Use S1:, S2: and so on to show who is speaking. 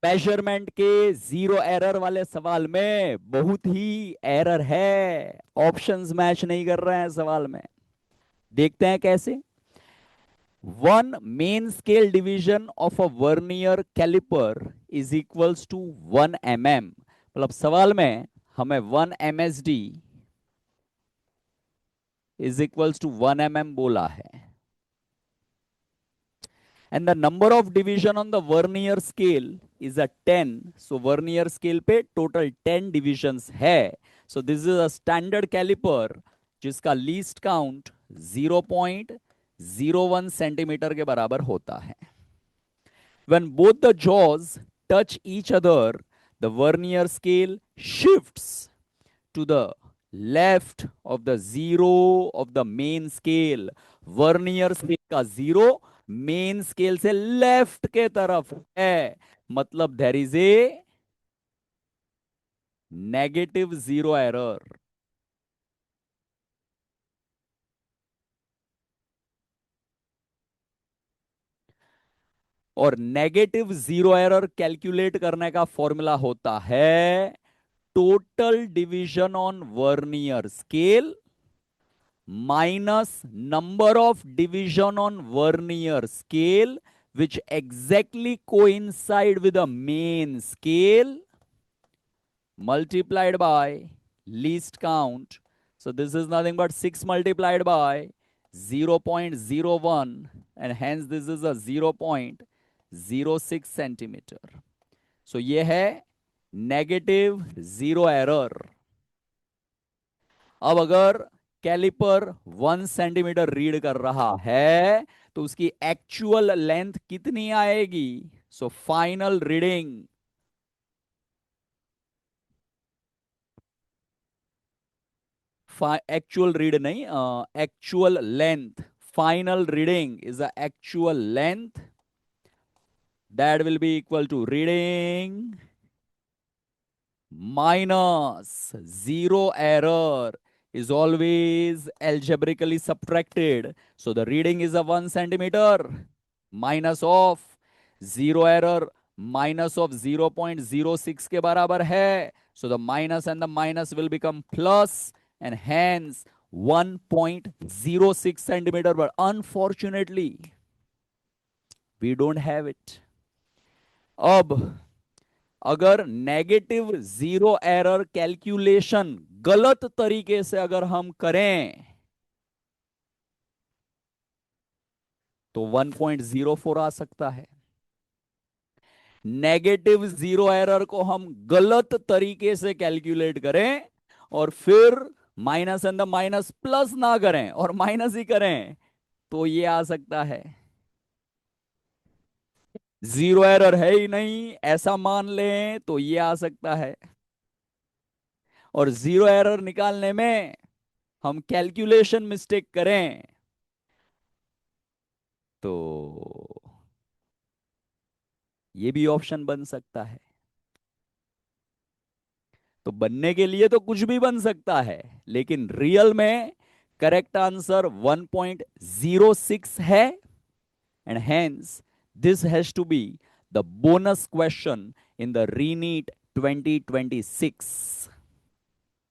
S1: Measurement के zero error वाले सवाल में बहुत ही एरर है, ऑप्शंस मैच नहीं कर रहे हैं सवाल में। देखते हैं कैसे। One main scale division of a vernier calliper is equals to 1 mm। मतलब सवाल में हमें 1 MSD is equals to 1 mm बोला है। And the number of division on the vernier scale is a 10। So vernier scale पे total 10 divisions है। So this is a standard caliper जिसका least count 0.01 centimetre के बराबर होता है। When both the jaws touch each other, the vernier scale shifts to the left of the zero of the main scale। Vernier scale का zero main scale से left के तरफ है, मतलब there is a negative zero error. और negative zero error calculate करने का formula होता है total division on vernier scale minus number of division on vernier scale which exactly coincide with the main scale multiplied by least count. So this is nothing but 6 multiplied by 0.01, and hence this is a 0.06 centimeter. So ये है negative zero error. अब अगर caliper 1 centimetre read कर रहा है तो उसकी actual length कितनी आएगी? So final reading, actual read नहीं, actual length, final reading is the actual length that will be equal to reading minus zero error is always algebraically subtracted. So the reading is a 1 centimeter minus of zero error minus of 0.06 के बराबर है. So the minus and the minus will become plus, and hence 1.06 centimeter. But unfortunately we don't have it. अब अगर negative zero error calculation गलत तरीके से अगर हम करें तो 1.04 आ सकता है। नेगेटिव जीरो एरर को हम गलत तरीके से कैलकुलेट करें और फिर minus and the minus plus ना करें और माइनस ही करें तो ये आ सकता है जीरो एरर है ही नहीं ऐसा मान लें तो ये आ सकता है। और जीरो एरर निकालने में हम कैलकुलेशन मिस्टेक करें तो ये भी ऑप्शन बन सकता है। तो बनने के लिए तो कुछ भी बन सकता है, लेकिन रियल में करेक्ट आंसर 1.06 है, and hence this has to be the bonus question in the re NEET 2026।